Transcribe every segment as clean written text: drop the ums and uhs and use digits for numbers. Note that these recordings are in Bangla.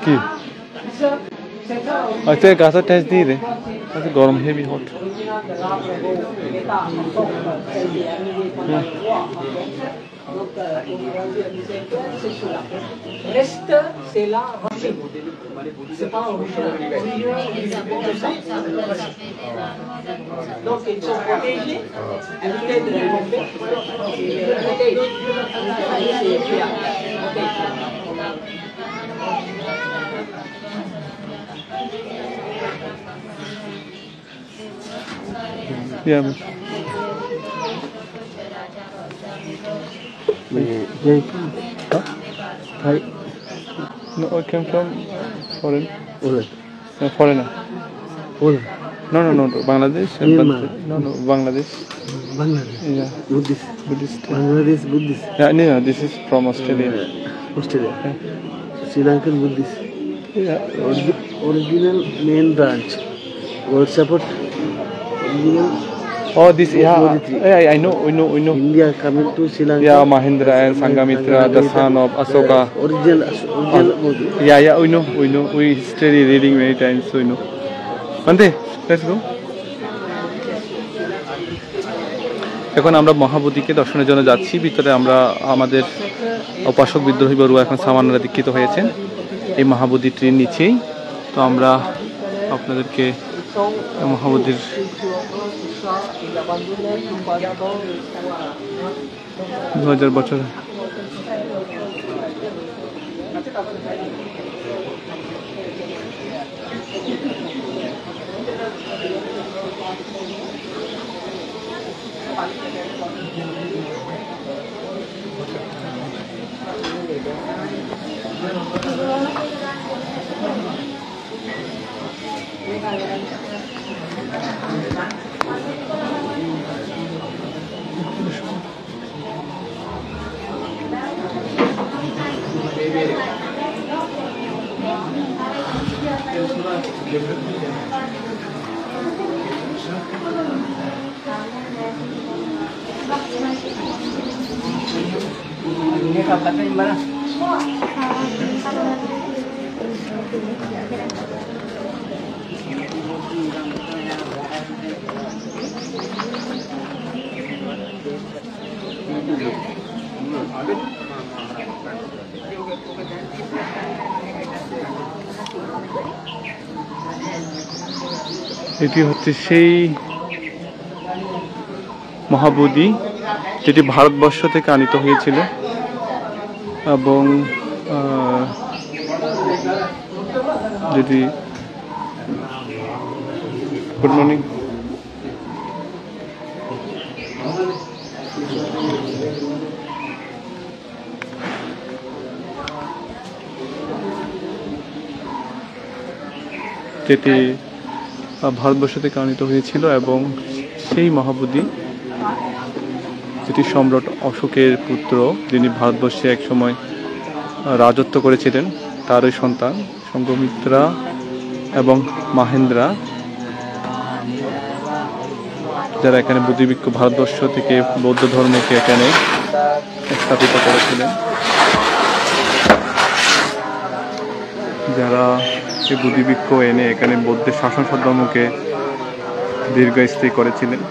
কি আচ্ছা গাছের টেস্ট দিয়ে দে আচ্ছা গরম heavy hot Reste, c'est la racine. C'est pas original. Donc, ils sont protégés, évités de les tomber. Yeah. Huh? Thai. No, I came from foreign. Holland. No, foreigner. Holland. No, Bangladesh. Myanmar. No, Bangladesh. Bangladesh. Yeah, Buddhist. Buddhist. Bangladesh Buddhist. Yeah, no, this is from Australia. Australia. Yeah. Sri Lankan Buddhist. Yeah. Original main branch. World support. Original. Oh, this, yeah, I know. India coming to Sri Lanka. Yeah, Mahendra and Sangamitra, the son of Asoka. Original Modi. Yeah, we know. We study reading many times, so we know. Bante, let's go. এখন আমরা মহাবোধিকে দর্শনের জন্য যাচ্ছি। ভিতরে আমরা আমাদের উপাসক বিদ্রোহী বড়ুয়া এখন সামান্যরা দীক্ষিত হয়েছেন এই মহাবোধিটির নিচেই। তো আমরা আপনাদেরকে মহাবোধির দু 2000 বছর Ini kabarnya gimana? এটি হচ্ছে সেই মহাবোধি যেটি ভারতবর্ষ থেকে আনিত হয়েছিল এবং যেটি গুড মর্নিং যেটি ভারতবর্ষ থেকে আনিত হয়েছিল এবং সেই মহাবোধি যেটি সম্রাট অশোকের পুত্র যিনি ভারতবর্ষে একসময় রাজত্ব করেছিলেন তারই সন্তান সংঘমিত্রা এবং মাহেন্দ্রা যারা এখানে বুদ্ধিবৃক্ষ ভারতবর্ষ থেকে বৌদ্ধ ধর্মকে এখানে স্থাপিত করেছিলেন যারা এই বুদ্ধিবৃক্ষ এনে এখানে বৌদ্ধের শাসন ধর্মকে দীর্ঘস্থায়ী করেছিলেন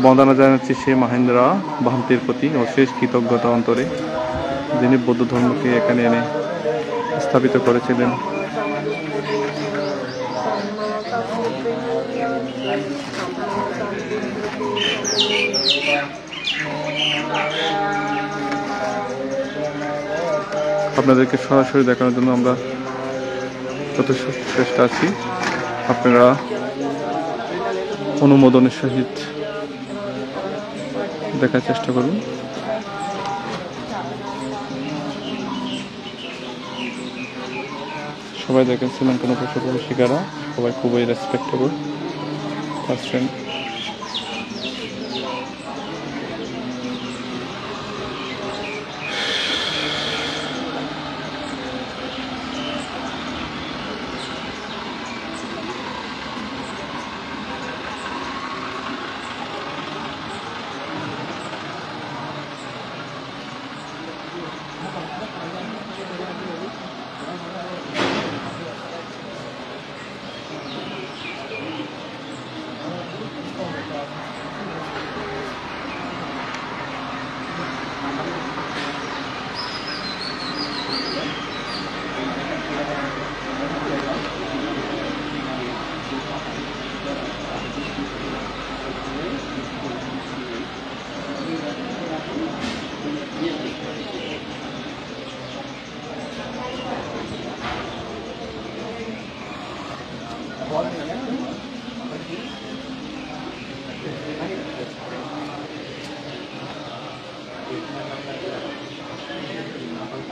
বন্দনা জানাচ্ছি সেই মহেন্দ্রা ভান্তির প্রতি অশেষ কৃতজ্ঞতা অন্তরে যিনি বৌদ্ধ ধর্মকে এখানে এনে স্থাপিত করেছিলেন আপনাদেরকে সরাসরি দেখানোর জন্য আমরা যথেষ্ট চেষ্টা আছি আপনারা অনুমোদনের সহিত দেখার চেষ্টা করুন সবাই দেখেন শ্রীলঙ্কান উপসাগর শিকারা সবাই খুবই রেসপেক্টেবল পার্সন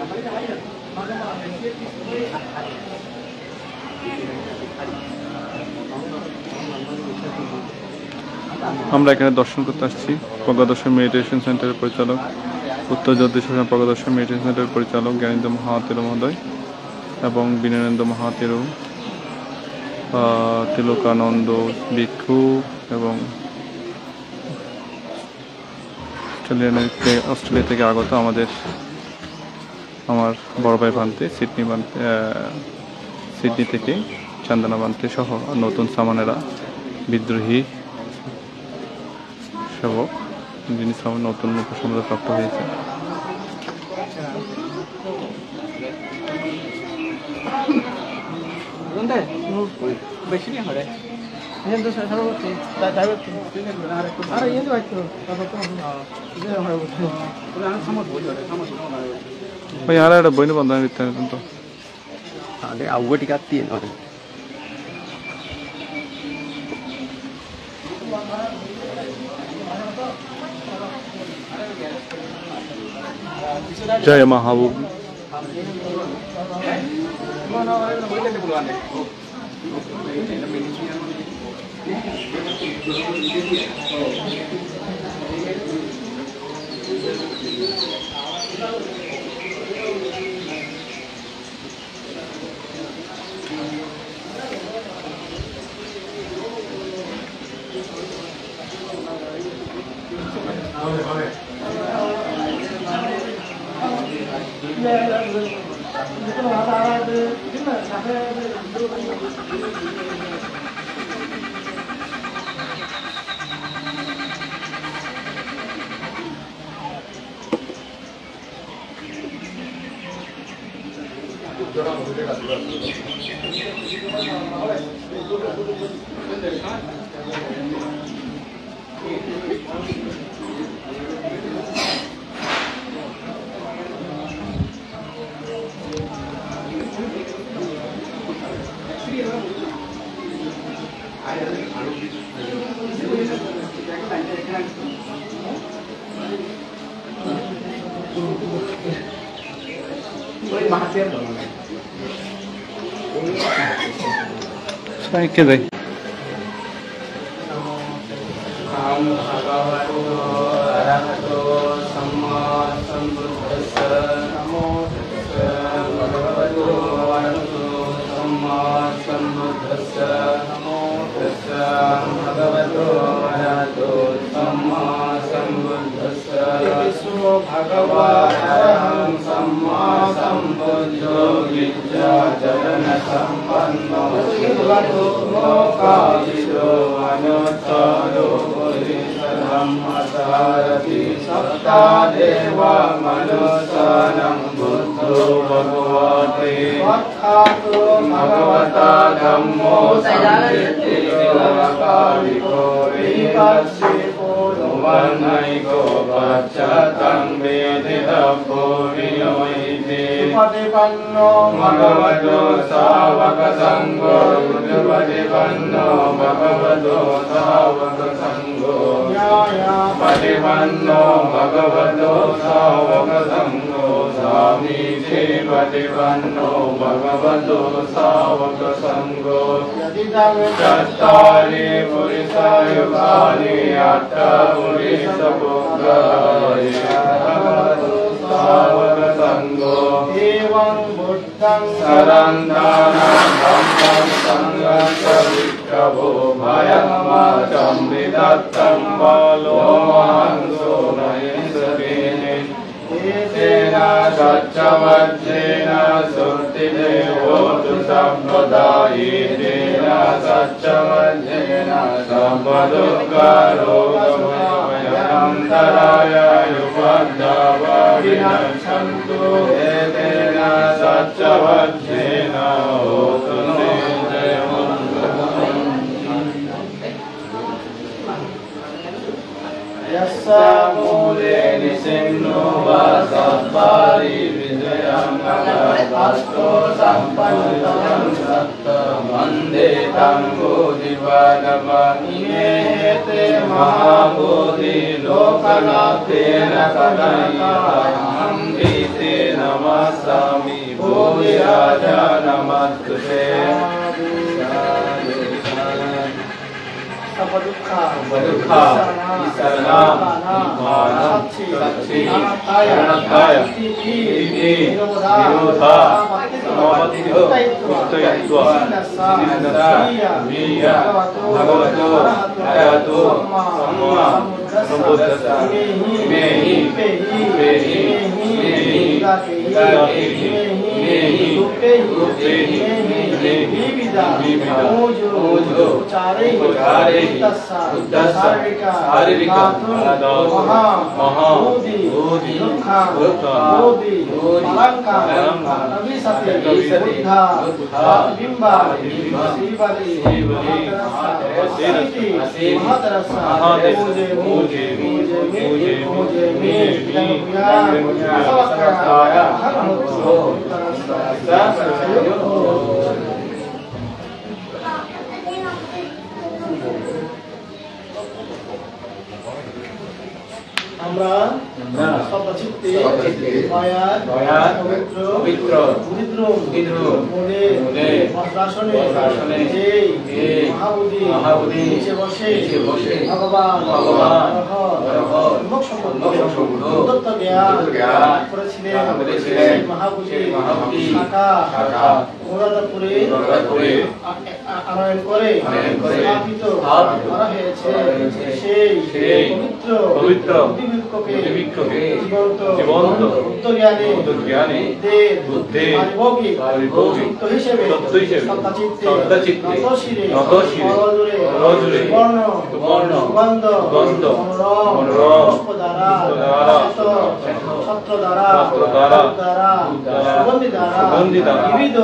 আমরা এখানে দর্শন করতে আসছি প্রজ্ঞাদর্শন মেডিটেশন সেন্টারের পরিচালক উত্তর জগদীশ্বর প্রজ্ঞাদর্শন মেডিটেশন সেন্টারের পরিচালক জ্ঞানেন্দ্র মহাতেরু মহোদয় এবং বিনয়েন্দ্র মহাতেরু, তিলকানন্দ ভিক্ষু এবং অস্ট্রেলিয়া থেকে আগত আমার বড় ভাই ভান্তে সিডনি থেকে চান্দনা ভান্তে সহ নতুন সামানেরা বিদ্রোহী সেবক যিনি নতুন উপসংহার প্রাপ্ত হয়েছে। ಯಾರ ಬೈನು ಬಂದ ಅಂತ ಅದೇ ಅವಟ್ಟಿಗೆ ಹತ್ತಿ ನೋಡಿ जय महाबूब। के जाए भगवान् सम्मा सम्बुद्धो विद्याचरण सम्पन्नो लोकाविदो अनुत्तरो धर्मसारथि सप्ता देवा मनुष्यानं बुद्धो भगवते वक्तातो भगवता धम्मो संकीर्तिकारिको विपश्चितो वर्णैको पश्चातं वेदितव्यो विनोइति प्रतिपन्नो भगवतो सावकसङ्घो प्रतिपन्नो भगवतो सावकसङ्घो प्रतिपन्नो भगवतो सावकसङ्घो स्वामीजी प्रतिपन्नो भगवतो सावकसङ्घो चत्तारि पुरुषयुगानि अष्टपुरुषभोगानि सावकसङ्घो एवं बुद्धं शरन्दानं धम्मं संघं च विष्टभो भयमचं विदत्तं बालो मांसो नयेन्द्रेणे एतेन सच्चवज्रेण सुर्तिदेवो तु सर्वदा एतेन सच्चवज्रेण सर्वदुःखरोगभयन्तराय युपद्रवविनश्यन्तु एतेन सच्चवज्रेण होतु यस्सा मूले निसिन्नो वासत्पारि विजयं अस्तो सम्पन्नं सत्तं वन्दे तं बोधिवदपनिमे ते महाबोधि लोकनाथेन कथयितं गीते नमः नमस्सामि भूरि राजा नमस्तुते Sapadukha, Sapadukha, Isana, Nibbana, Satchi, Aranataya, Iti, Nirodha, Samapattiyo, Uttayatva, Siddhasa, Viya, Bhagavato, Arahato, Samma, Sambuddhassa, Imehi, Ipehi, Imehi, Vidakehi, Imehi, Rupehi, Imehi, Vivida, Mojo, Ucharehi, Uddhassa, Sarvika, Maha, Bodhi, Dukha, Bodhi, Palanka, Navisati, Buddha, Bimba, Srivali, Asiti, Mahatarasa, Muje, Savakaya, Hanamutsu, আমরা সপ্তচিত্তে মায়ার পবিত্র মনে বস্ত্রাসনে যেই মহাবোধি নিচে বসে ভগবান দত্ত জ্ঞান করেছিলেন সেই মহাবোধি শাখা অনুরাধাপুরে আনয়ন করে স্থাপিত করা হয়েছে সেই পবিত্র বুদ্ধিবৃক্ষকে জীবন্ত উত্তরজ্ঞানে বুদ্ধের পারিভোগিক সত্য হিসেবে সত্তাচিত্তে নতশিরে করজুরে বর্ণ সুগন্ধ মনোরম পুষ্প দ্বারা ছত্র দ্বারা সুগন্ধি দ্বারা বিবিধ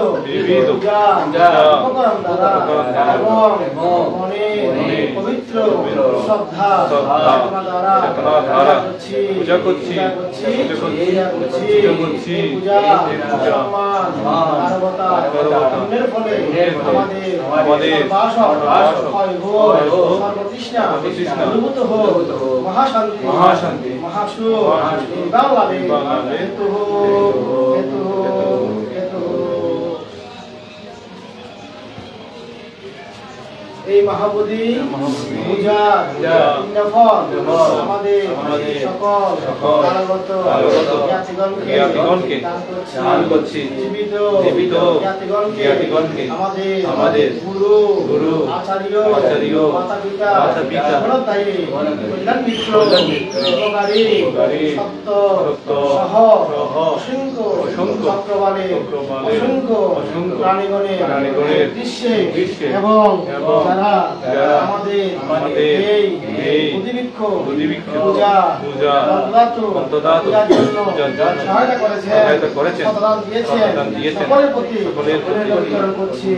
উপকরণ দ্বারা এবং মনে পবিত্র শ্রদ্ধা দ্বারা পূজা করছি পূজা সম্মান মানবতা পুণ্যের ফলে আমাদের সর্বতৃষ্ণা অনুভূত হোক মহাশান্তি মহাসুখ নির্বাণ লাভে হেতু এই মহাবোধি পূজার ফল আমাদের সকল কালগত জ্ঞাতিগণকে দান করছি জীবিত জ্ঞাতিগণকে আমাদের গুরু আচার্য মাতা পিতা কল্যাণ মিত্র উপকারী সত্য সহ অসংখ্য চক্রবালে অসংখ্য প্রাণীগণের দৃশ্যে এবং যারা আমাদের এই বুদ্ধিবৃক্ষ পূজা অন্তদাতু পূজার জন্য সহায়তা করেছেন সদান দিয়েছেন সকলের প্রতি বিতরণ করছি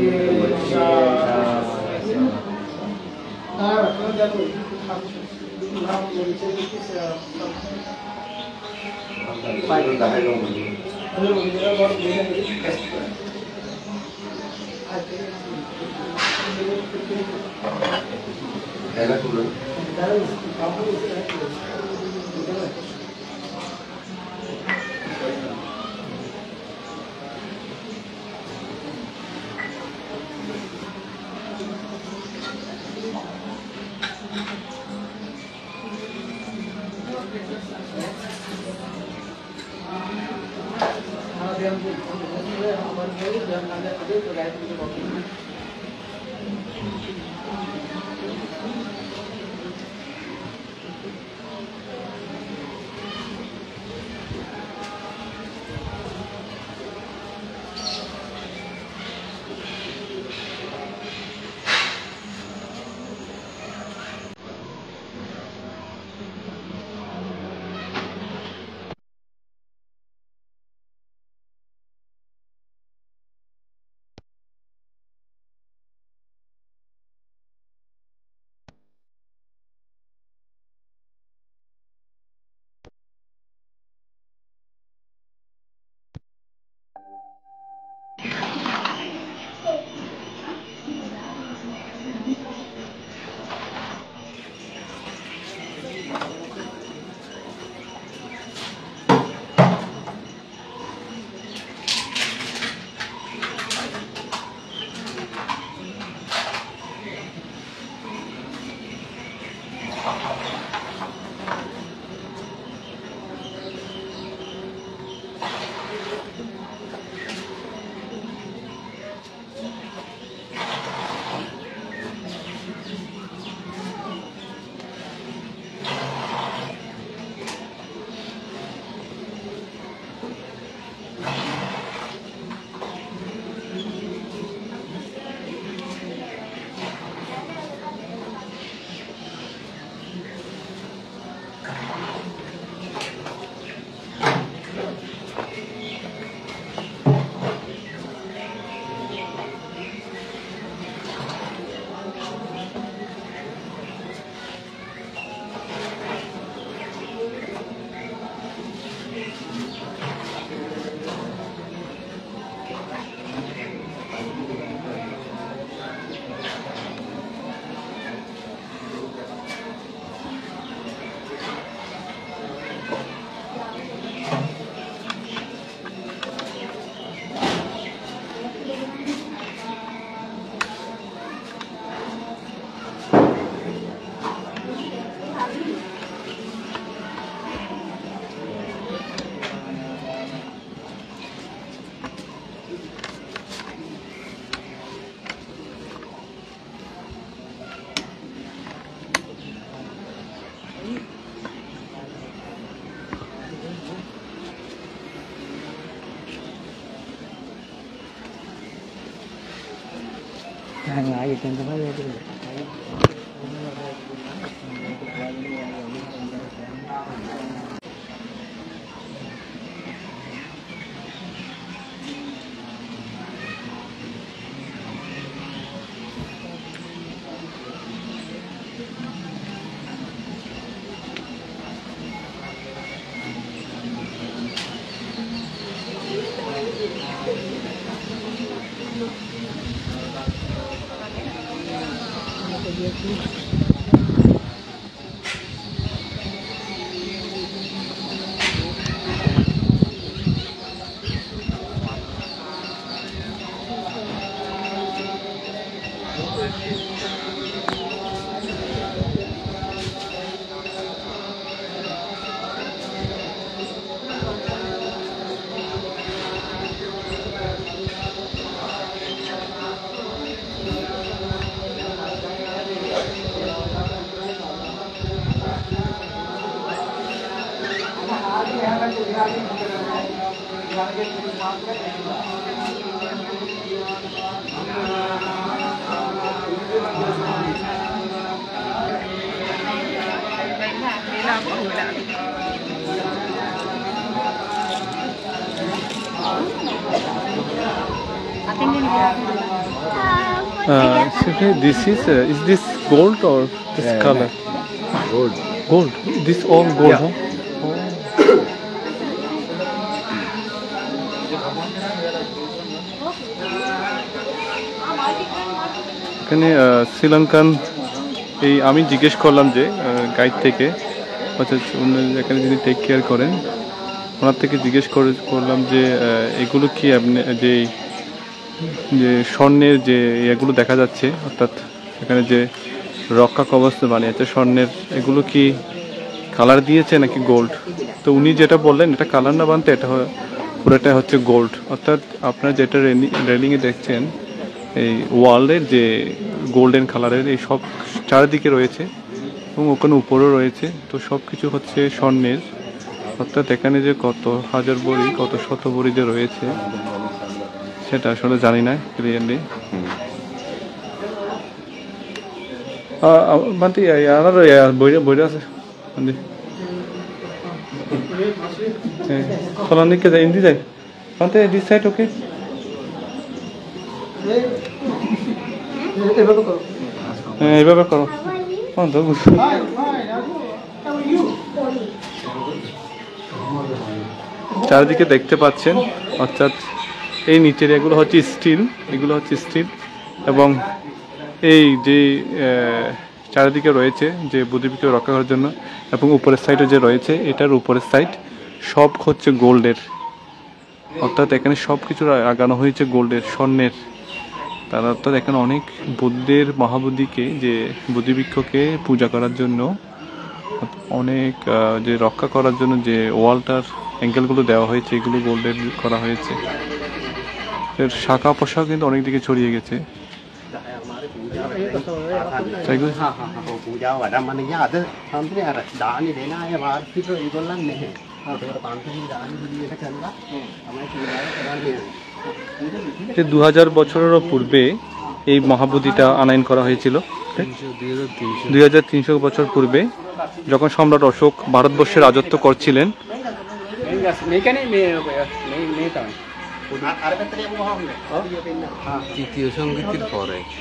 This is this gold or this color? Gold. Gold. This all gold, Yeah. huh? এখানে শ্রীলঙ্কান এই আমি জিজ্ঞেস করলাম যে গাইড থেকে অর্থাৎ এখানে যিনি টেক কেয়ার করেন ওনার থেকে জিজ্ঞেস করলাম যে এগুলো কি আপনি যে স্বর্ণের যে এগুলো দেখা যাচ্ছে অর্থাৎ এখানে যে রক্ষা কবচ বানিয়েছে স্বর্ণের এগুলো কি কালার দিয়েছে নাকি গোল্ড? তো উনি যেটা বললেন এটা কালার না বানতে এটা পুরোটা হচ্ছে গোল্ড। অর্থাৎ আপনারা যেটা রেলিংয়ে দেখছেন এই ওয়ালের যে গোল্ডেন কালারের এই সব চারিদিকে রয়েছে এবং ওখানে উপরেও রয়েছে। তো সব কিছু হচ্ছে স্বর্ণের। অর্থাৎ এখানে যে কত হাজার ভরি কত শত ভরি যে রয়েছে সেটা আসলে জানি না ক্লিয়ারলি। Manti, another boy আছে Manti. Solani ke যায় ইন্দি যায় Manti, this side okay? এইভাবে করো চারিদিকে দেখতে পাচ্ছেন অর্থাৎ এই নিচের এগুলো হচ্ছে স্টিল এবং এই যে চারিদিকে রয়েছে যে বুদ্ধিবৃত্তি রক্ষা করার জন্য এবং উপরের সাইডে যে রয়েছে এটার উপরের সাইড সব হচ্ছে গোল্ডের। অর্থাৎ এখানে সব কিছু আগানো হয়েছে গোল্ডের স্বর্ণের। তার অর্থাৎ এখানে অনেক বুদ্ধের মহাবুদ্ধিকে যে বুদ্ধিবৃক্ষকে পূজা করার জন্য অনেক যে রক্ষা করার জন্য যে ওয়ালটার অ্যাঙ্গেলগুলো দেওয়া হয়েছে এগুলো গোল্ডের করা হয়েছে। এর শাখা পোশাক কিন্তু অনেক দিকে ছড়িয়ে গেছে। पूजा वाला मन या आदर हमने दानी देना है बाहर की तो इगोला नहीं है और 500 की दानी দিয়ে এটা চলবা আমরা পূজা করার যে 2000 বছরেরও পূর্বে এই মহাবোধিটা আনায়ন করা হয়েছিল। 2300 বছর পূর্বে যখন সম্রাট অশোক ভারতবর্ষে রাজত্ব করছিলেন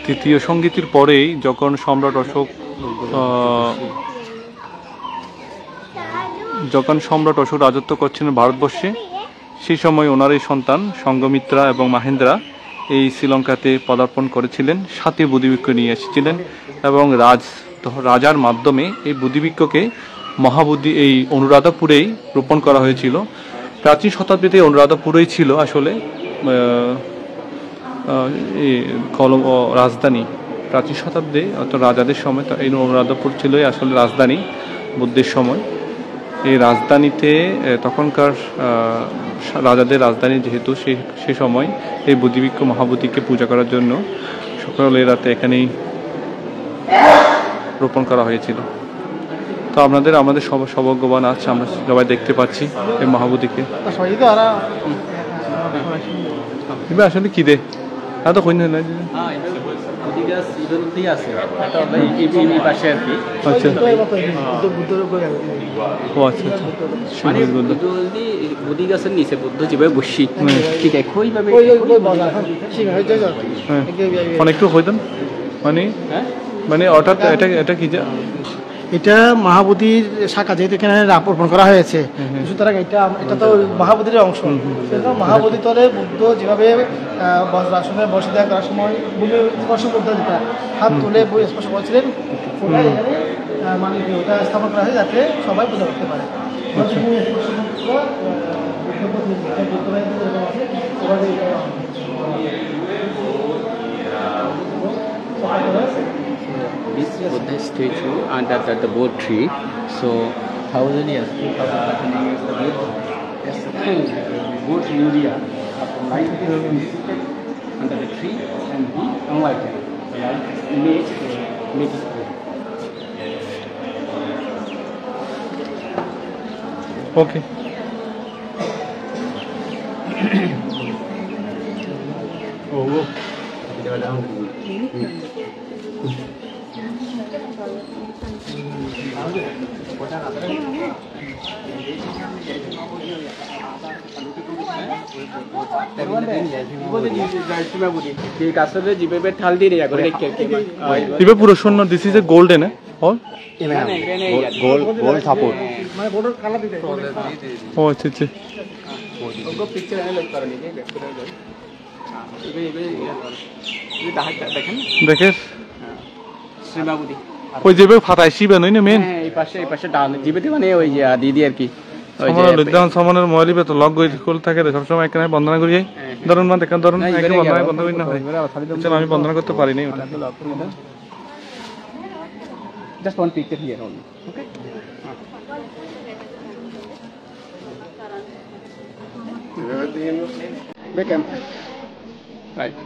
তৃতীয় সংগীতির পরেই যখন সম্রাট অশোক রাজত্ব করছিলেন ভারতবর্ষে সেই সময় ওনার এই সন্তান সঙ্গমিত্রা এবং মাহেন্দ্রা এই শ্রীলঙ্কাতে পদার্পণ করেছিলেন, সাথে বুদ্ধিবৃক্ষ নিয়ে এসেছিলেন এবং রাজার মাধ্যমে এই বুদ্ধিবৃক্ষকে মহাবুদ্ধি এই অনুরাধাপুরেই রোপণ করা হয়েছিল। প্রাচীন শতাব্দীতে অনুরাধাপুরেই ছিল আসলে রাজধানী। প্রাচীন শতাব্দী অর্থাৎ রাজাদের সময় এই অনুরাধাপুর ছিল আসলে রাজধানী বুদ্ধের সময়। এই রাজধানীতে তখনকার রাজাদের রাজধানী যেহেতু সেই সময় এই বুদ্ধিবৃক্ষ মহাবুদ্ধিকে পূজা করার জন্য সকালে রাতে এখানেই রোপণ করা হয়েছিল। তো আমাদের সৌভাগ্যবান আছে আমরা সবাই দেখতে পাচ্ছি এই মহাবুদ্ধিকে। আসলে কি দে তো কই না হ্যাঁ বুদ্ধি গাছ ইবের মধ্যেই আছে এটা হলো এই পাশে আর কি আচ্ছা বুদ্ধর উপরে ও আচ্ছা আচ্ছা মানে শিব বললো বুদ্ধি গাছের নিচে বুদ্ধ যেভাবে বসি ঠিক একইভাবে হ্যাঁ অনেকটু হইতেন মানে হ্যাঁ মানে হঠাৎ এটা কি যে এটা মহাবোধির শাখা, যেহেতু এখানে অর্পণ করা হয়েছে, সুতরাং এটা তো মহাবোধির অংশ। সেরকম মহাবোধি তলে বুদ্ধ যেভাবে বজ্রাসনে বসে দেওয়া করার সময় ভূমি স্পর্শ করতে যেটা হাত তুলে স্পর্শ করেছিলেন, ওটা এখানে মানে ওটা স্থাপন করা হয় যাতে সবাই পূজা করতে পারে। This Buddha statue under the boat tree. So 1,000 years, 2,500 years, the boat in India, after light is seated under the tree and be enlightened. The light image makes it clear. ওকে যেভাবে ঠাল দিয়ে রেখে করে দিবে পুরো শূন্য this is a golden all gold support মানে বোর্ডের কালার দিতে ও আচ্ছা আচ্ছা उनको पिक्चर है लग कर लीजिए बैक कर दो ये দেখেন দেখে শ্রীমাবুদি ওই যেবে ফাটাই শিবে নই না মেন হ্যাঁ এই পাশে ডান জিবেতে মানে ওই যে দিদি আর কি ওই যে আমার লুদ্দান সামনের মলিবে তো লগ গই কল থাকে রে সবসময় একখানে বন্দনা করি যাই ধরুন মানে দেখেন ধরুন একদম বন্ধ করি না হয় চল আমি বন্দনা করতে পারি নাই ওটা just one picture here only okay back and right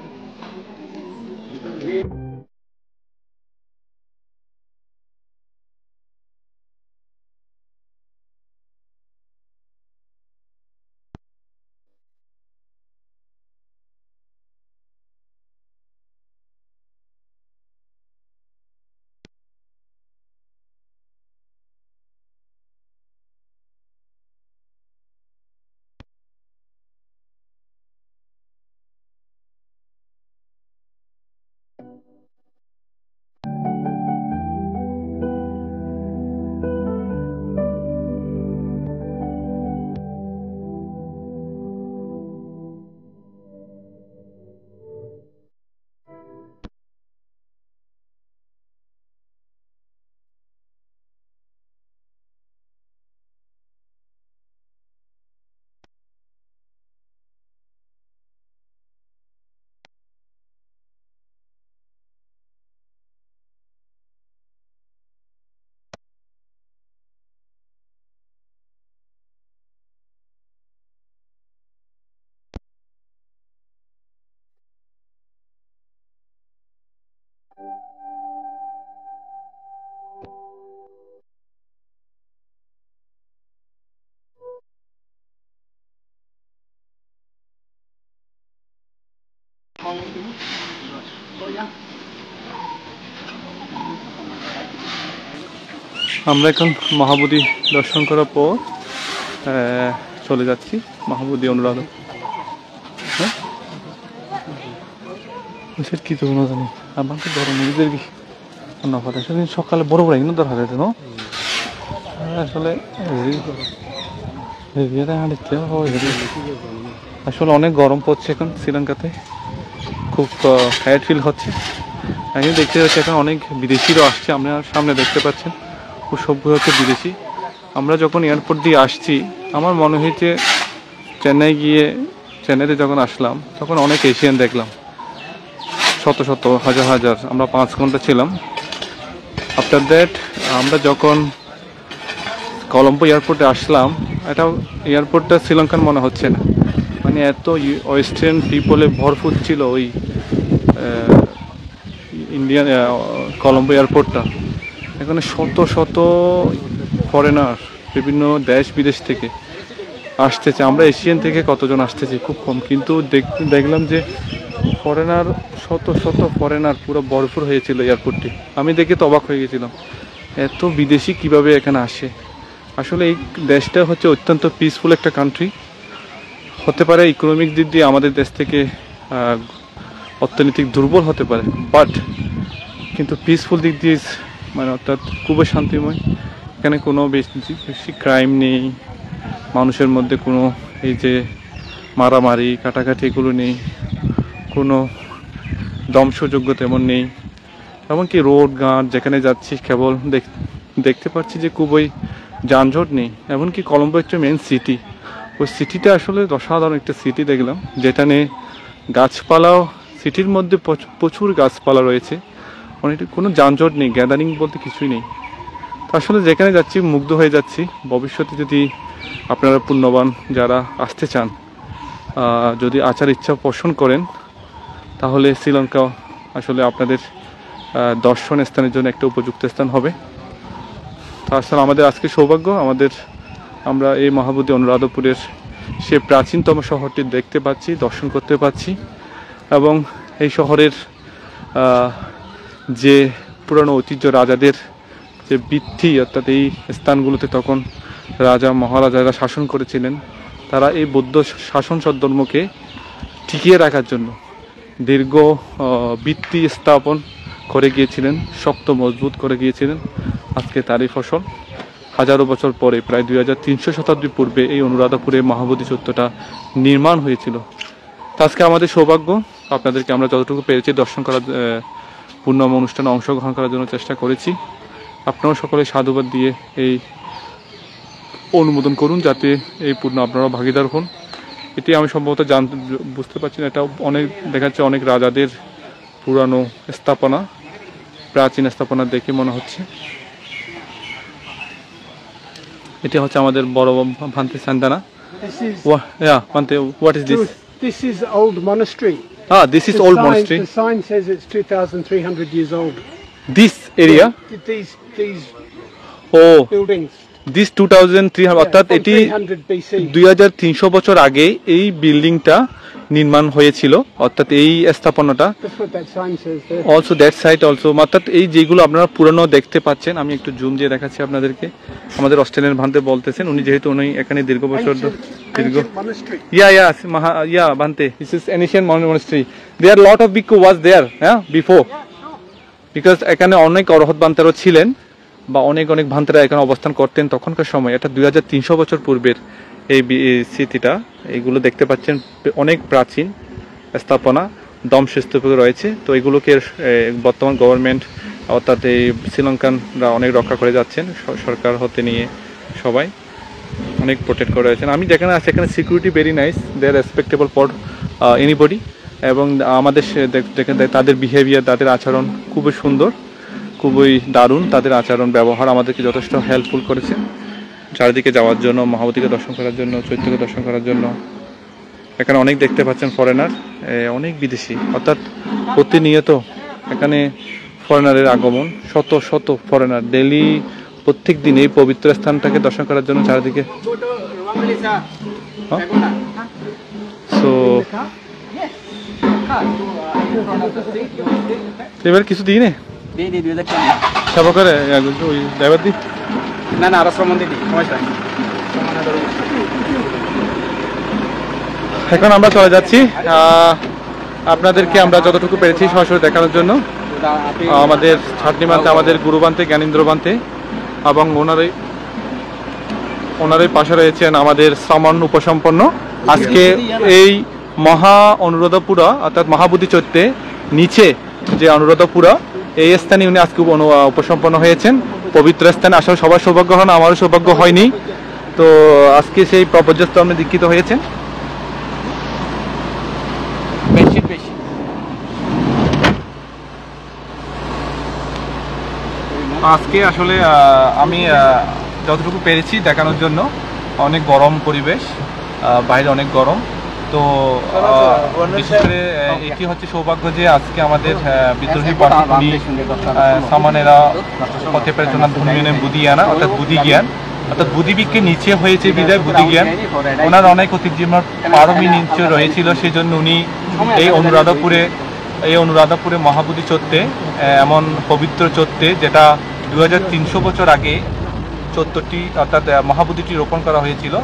আমরা এখন মহাবোধি দর্শন করার পর চলে যাচ্ছি মহাবোধি অনুরাধন হ্যাঁ কি তো কোনো জানি আমাকে ধরো নিজেদের কি নফাতে সেদিন সকালে বড় বড় কিন্তু দেখা যেত না আসলে আসলে অনেক গরম পড়ছে এখন শ্রীলঙ্কাতে খুব টায়ার্ড ফিল হচ্ছে আমি দেখতে পাচ্ছি এখন অনেক বিদেশিরাও আসছে আমরা সামনে দেখতে পাচ্ছেন খুব সভ্য হচ্ছে বিদেশি আমরা যখন এয়ারপোর্ট দিয়ে আসছি আমার মনে হয়েছে চেন্নাইতে যখন আসলাম তখন অনেক এশিয়ান দেখলাম শত শত হাজার হাজার আমরা 5 ঘন্টা ছিলাম আফটার দ্যাট আমরা যখন কলম্বো এয়ারপোর্টে আসলাম এটা এয়ারপোর্টটা শ্রীলঙ্কান মনে হচ্ছে না মানে এত ওয়েস্টার্ন পিপলে ভরপুর ছিল ওই ইন্ডিয়ান কলম্বো এয়ারপোর্টটা এখানে শত শত ফরেনার বিভিন্ন দেশ বিদেশ থেকে আসতেছে আমরা এশিয়ান থেকে কতজন আসতেছে খুব কম কিন্তু দেখলাম যে ফরেনার, শত শত ফরেনার পুরো ভরপুর হয়েছিল এয়ারপোর্টটি। আমি দেখে তো অবাক হয়ে গেছিলাম, এত বিদেশি কিভাবে এখানে আসে। আসলে এই দেশটা হচ্ছে অত্যন্ত পিসফুল একটা কান্ট্রি। হতে পারে ইকোনমিক দিক দিয়ে আমাদের দেশ থেকে অর্থনৈতিক দুর্বল হতে পারে, বাট কিন্তু পিসফুল দিক দিয়ে মানে অর্থাৎ খুবই শান্তিময়। এখানে কোনো বেশি ক্রাইম নেই, মানুষের মধ্যে কোনো এই যে মারামারি কাটাকাটি এগুলো নেই, কোনো ধ্বংসযোগ্য তেমন নেই। এমনকি রোড ঘাট যেখানে যাচ্ছি কেবল দেখতে পাচ্ছি যে খুবই যানজট নেই। এমনকি কলম্বো একটা মেন সিটি, ওই সিটিটা আসলে অসাধারণ একটা সিটি দেখলাম, যেটা নিয়ে গাছপালাও, সিটির মধ্যে প্রচুর গাছপালা রয়েছে, অনেকটা কোনো যানজট নেই, গ্যাদারিং বলতে কিছুই নেই। তো আসলে যেখানে যাচ্ছি মুগ্ধ হয়ে যাচ্ছি। ভবিষ্যতে যদি আপনারা পুণ্যবান যারা আসতে চান, যদি আচার ইচ্ছা পোষণ করেন, তাহলে শ্রীলঙ্কা আসলে আপনাদের দর্শন স্থানের জন্য একটা উপযুক্ত স্থান হবে। তাছাড়া আমাদের আজকে সৌভাগ্য, আমরা এই মহাবোধি অনুরাধপুরের সে প্রাচীনতম শহরটি দেখতে পাচ্ছি, দর্শন করতে পাচ্ছি। এবং এই শহরের যে পুরনো ঐতিহ্য, রাজাদের যে বৃদ্ধি, অর্থাৎ এই স্থানগুলোতে তখন রাজা মহারাজারা শাসন করেছিলেন, তারা এই বৌদ্ধ শাসন সদ্ধর্মকে টিকিয়ে রাখার জন্য দীর্ঘ ভিত্তি স্থাপন করে গিয়েছিলেন, শক্ত মজবুত করে গিয়েছিলেন। আজকে তারই ফসল। হাজারো বছর পরে, প্রায় 2300 শতাব্দী পূর্বে এই অনুরাধাপুরে মহাবোধি চত্বরটা নির্মাণ হয়েছিল। তো আজকে আমাদের সৌভাগ্য, আপনাদেরকে আমরা যতটুকু পেরেছি দর্শন করার, পূর্ণম অনুষ্ঠানে অংশগ্রহণ করার জন্য চেষ্টা করেছি। আপনারাও সকলে সাধুবাদ দিয়ে এই অনুমোদন করুন, যাতে এই পূর্ণ আপনারাও ভাগিদার হন। এটি আমি সম্ভবত বুঝতে পারছি না, এটা অনেক দেখাচ্ছে অনেক রাজাদের পুরানো স্থাপনা, প্রাচীন স্থাপনা দেখে মনে হচ্ছে। এটি হচ্ছে আমাদের বড় ভান্তে সান্দানা। Bhante, what is this? This is old monastery. This is old monastery. The sign says it's 2,300 years old. This area? These Oh, buildings. this 2300, অর্থাৎ এটি 300 BC. 2300 বছর আগে এই বিল্ডিংটা নির্মাণ হয়েছিল, অর্থাৎ এই স্থাপনাটা। That's what that sign says there. Also that site also, অর্থাৎ এই যেগুলো আপনারা পুরনো দেখতে পাচ্ছেন, আমি একটু জুম দিয়ে দেখাচ্ছি আপনাদেরকে। আমাদের অস্ট্রেলিয়ান ভান্তে বলতেছেন, উনি যেহেতু উনি এখানে দীর্ঘ বছর দীর্ঘ Ancient monastery. yeah Bhante, this is ancient monastery. There are lot of bhikkhu was there before, because এখানে অনেক অরহত ভান্তেরও ছিলেন, বা অনেক ভান্তেরা এখানে অবস্থান করতেন তখনকার সময়। এটা 2300 বছর পূর্বের এই স্মৃতিটা। এইগুলো দেখতে পাচ্ছেন অনেক প্রাচীন স্থাপনা, ধ্বংসস্তূপ রয়েছে। তো এগুলোকে বর্তমান গভর্নমেন্ট, অর্থাৎ এই শ্রীলঙ্কানরা অনেক রক্ষা করে যাচ্ছেন, সরকার হতে নিয়ে সবাই অনেক প্রোটেক্ট করে রয়েছেন। আমি যেখানে আছি এখানে security very nice, they are respectable for anybody. এবং আমাদের তাদের বিহেভিয়ার, তাদের আচরণ খুবই সুন্দর, খুবই দারুণ। তাদের আচরণ ব্যবহার আমাদেরকে যথেষ্ট হেল্পফুল করেছে চারিদিকে যাওয়ার জন্য, মহাবোধিকে দর্শন করার জন্য, চৈত্যকে দর্শন করার জন্য। এখানে অনেক দেখতে পাচ্ছেন ফরেনার, অনেক বিদেশি, অর্থাৎ প্রতিনিয়ত এখানে ফরেনারের আগমন, শত শত ফরেনার ডেলি প্রত্যেক দিন এই পবিত্র স্থানটাকে দর্শন করার জন্য চারিদিকে। সো এবার কিছু দিই নে সেবা করে ওই ড্রাইভার দি না আরো শ্রমণ দিদি সমস্যা। এখন আমরা চলে যাচ্ছি, আপনাদেরকে আমরা যতটুকু পেরেছি সরাসরি দেখানোর জন্য। আমাদের ছাটনি বান্তে, আমাদের গুরু বান্তে, জ্ঞানেন্দ্র বান্তে, এবং ওনারই পাশে রয়েছেন আমাদের সামান উপসম্পন্ন। আজকে এই মহা অনুরাধাপুরা, অর্থাৎ মহাবোধি চৈত্যে নিচে যে অনুরাধাপুরা, এই স্থানে উনি আজকে উপসম্পন্ন হয়েছেন। পবিত্র স্থানে আসলে সবার সৌভাগ্য হন, আমারও সৌভাগ্য হয়নি। তো আজকে সেই প্রপঞ্চস্থলে দীক্ষিত হয়েছেন। আজকে আসলে আমি যতটুকু পেরেছি দেখানোর জন্য। অনেক গরম পরিবেশ, বাইরে অনেক গরম। তো বিশেষ করে এটি হচ্ছে সৌভাগ্য যে আজকে আমাদের বিদ্রোহী পার্টি সামানেরা পথে প্রেরণা ধর্মীয় বুদ্ধি জ্ঞান, অর্থাৎ বুদ্ধি জ্ঞান, অর্থাৎ বুদ্ধিবৃক্ষে নিচে হয়েছে বিদায় বুদ্ধিজ্ঞান, ওনার অনেক ঐতিহ্যময় পারমী নিচে রয়েছিল, সেই জন্য উনি এই অনুরাধাপুরে মহাবোধি চত্বরে এমন পবিত্র চত্বরে, যেটা 2300 বছর আগে চত্বরটি অর্থাৎ মহাবোধিটি রোপণ করা হয়েছিল,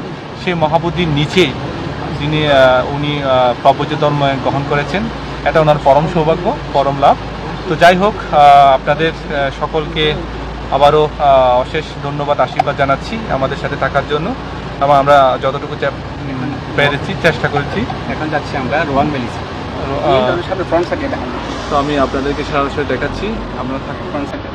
সেই মহাবোধির নিচে উনি প্রব্রজ ধর্ম গ্রহণ করেছেন। এটা ওনার পরম সৌভাগ্য, পরম লাভ। তো যাই হোক, আপনাদের সকলকে আবারও অশেষ ধন্যবাদ, আশীর্বাদ জানাচ্ছি আমাদের সাথে থাকার জন্য, এবং আমরা যতটুকু পেরেছি চেষ্টা করেছি। এখন যাচ্ছি আমরা রোহান ভ্যালি সাথে ফ্রন্ট সাইডে দেখান। তো আমি আপনাদেরকে সরাসরি দেখাচ্ছি, আপনারা থাকুন ফ্রন্ট সাইডে।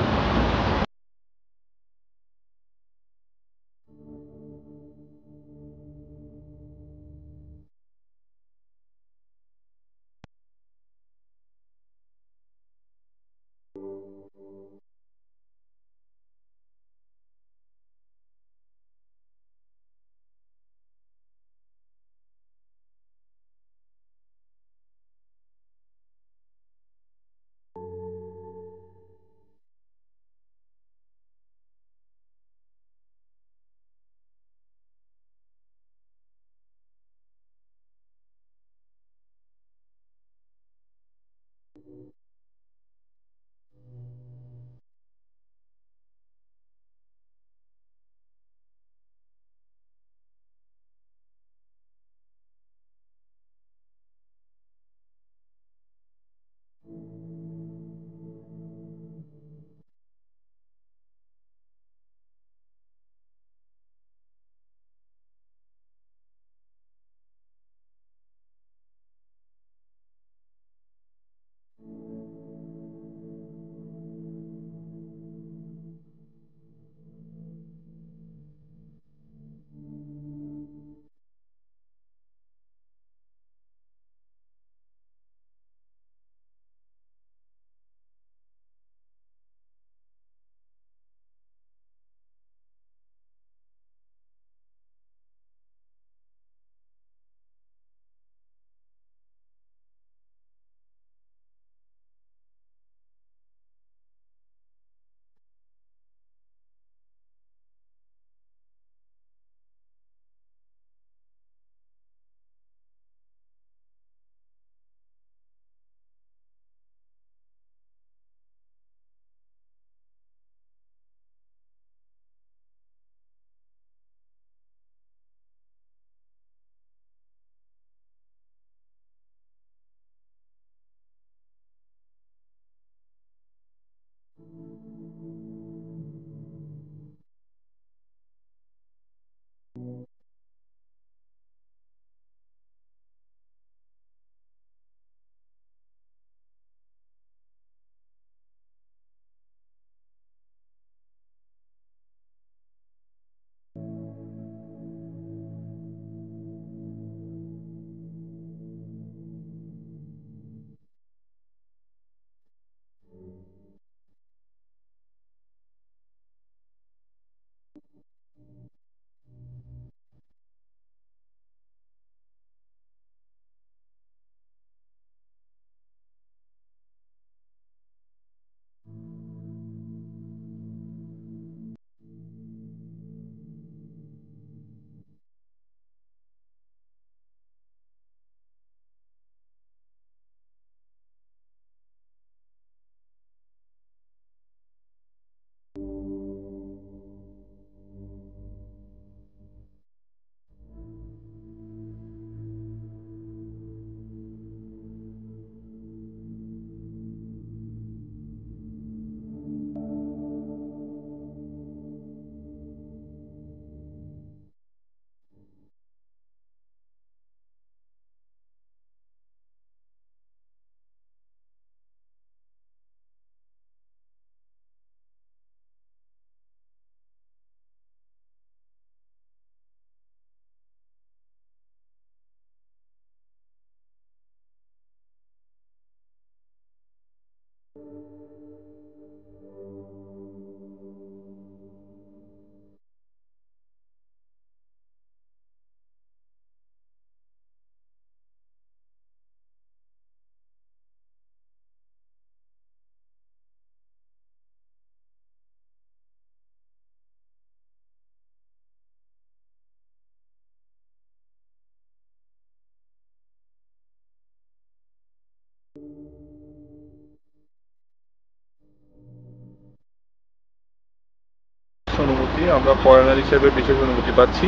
আমরা ফরেনার হিসেবে বিশেষ অনুমতি পাচ্ছি।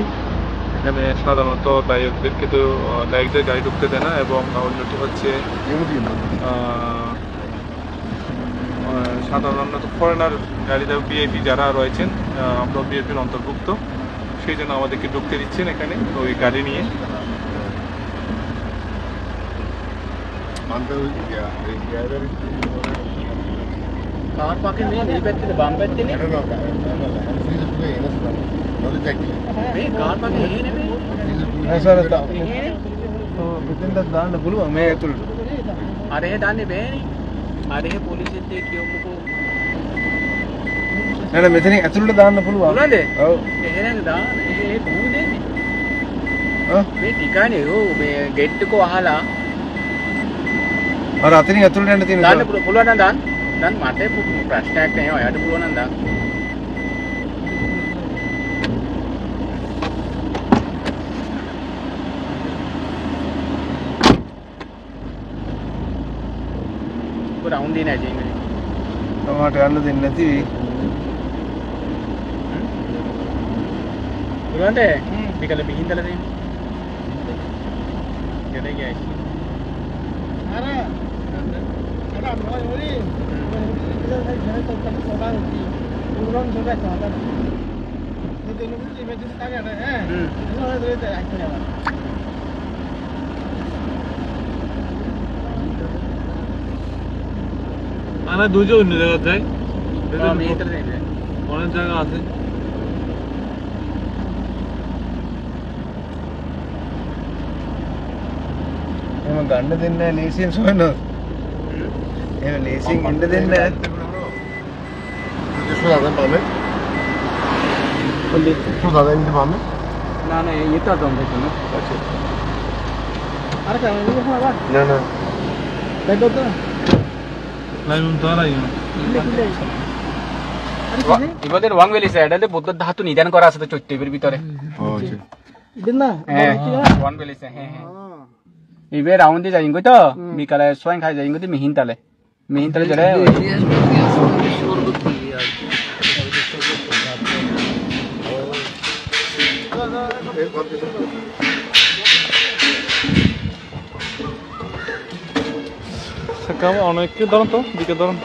এখানে সাধারণত লাইকদেরকে তো লাইকদের গাড়ি ঢুকতে দেয় না, এবং অন্যটি হচ্ছে সাধারণত ফরেনার গাড়িতে ভিআইপি যারা রয়েছেন, আমরা ভিআইপির অন্তর্ভুক্ত, সেই জন্য আমাদেরকে ঢুকতে দিচ্ছেন এখানে ওই গাড়ি নিয়ে। కార్ పార్కింగ్ नहीं बैठते बाम बैठते नहीं కార్ పార్కింగ్ ऐसा रहता तो विदिन द दान बोलू मैं तो अरे दाने बे अरे पुलिस ते क्यों को ना मेथनी अतुल दान बोलू बोला दे ओ එහෙනම් දාන ඒ බූ දෙන්නේ हां මේ ටිකානේ ඕ මේ गेट को අහලා और अतनी अतुल ने तीन දාන්න පුළුවන් නම් දාන්න මට ප්‍රශ්නයක් නැහැ ඔයාලට පුළුවන් නම් දාන්න को राउंड देना चाहिए टमाटर अन्न दिन नती පුළුවන්ද මේකල බිහින්දලා දෙන්න ගෙදර ගියා अरे अरे मोय मोरी इधर है घर तक तक सोडा होती पूरन सोडा चाहता ये दोनों को इमेजिन का रहे हैं इधर है तो एक्चुअली আমরা দুজন অন্য জায়গা যাই, আমি এটা দেন অনেক জায়গা আছে। हम गंड दिन ने लेसिन सोनो ये लेसिन गंड दिन ने 수사단 밤에? 근데 수사단인데 밤에? 나는 이따 좀 되잖아 अरे क्या ये है बात না না बैठो तो লাইভ তো আর আইও 이번에 왕벨리 사이드에 부দ্ধ धातु निदान করা আছে তো চৈত্যের ভিতরে दिना 왕벨리 사이드 이베 라운드 যাইন কই তো বিকালে সোয়াং খাই যাইন কই মিহিনতালে জরে কেমন অনেককে ধরুন তো, দিকে ধরুন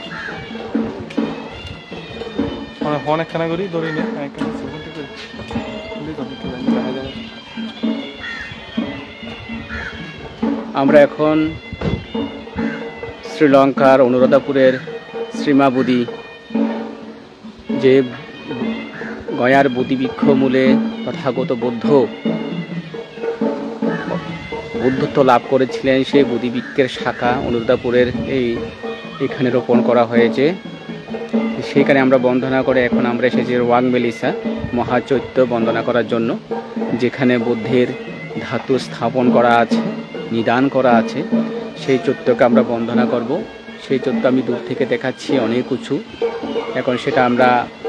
অনেকখানা করি ধরি নে আমরা এখন শ্রীলঙ্কার অনুরাধাপুরের শ্রীমাবুদি যে গয়ার বুদ্ধিবৃক্ষ মূলে তথাগত বুদ্ধত্ব লাভ করেছিলেন, সেই বুদ্ধিবৃক্ষের শাখা অনুরাধাপুরের এখানে রোপণ করা হয়েছে। সেইখানে আমরা বন্দনা করে এখন আমরা এসেছি ওয়াংমেলিসা মহাচৈত্য বন্দনা করার জন্য, যেখানে বুদ্ধের ধাতু স্থাপন করা আছে, নিদান করা আছে। সেই চৈত্যকে আমরা বন্দনা করব। সেই চৈত্য আমি দূর থেকে দেখাচ্ছি অনেক উঁচু, এখন সেটা আমরা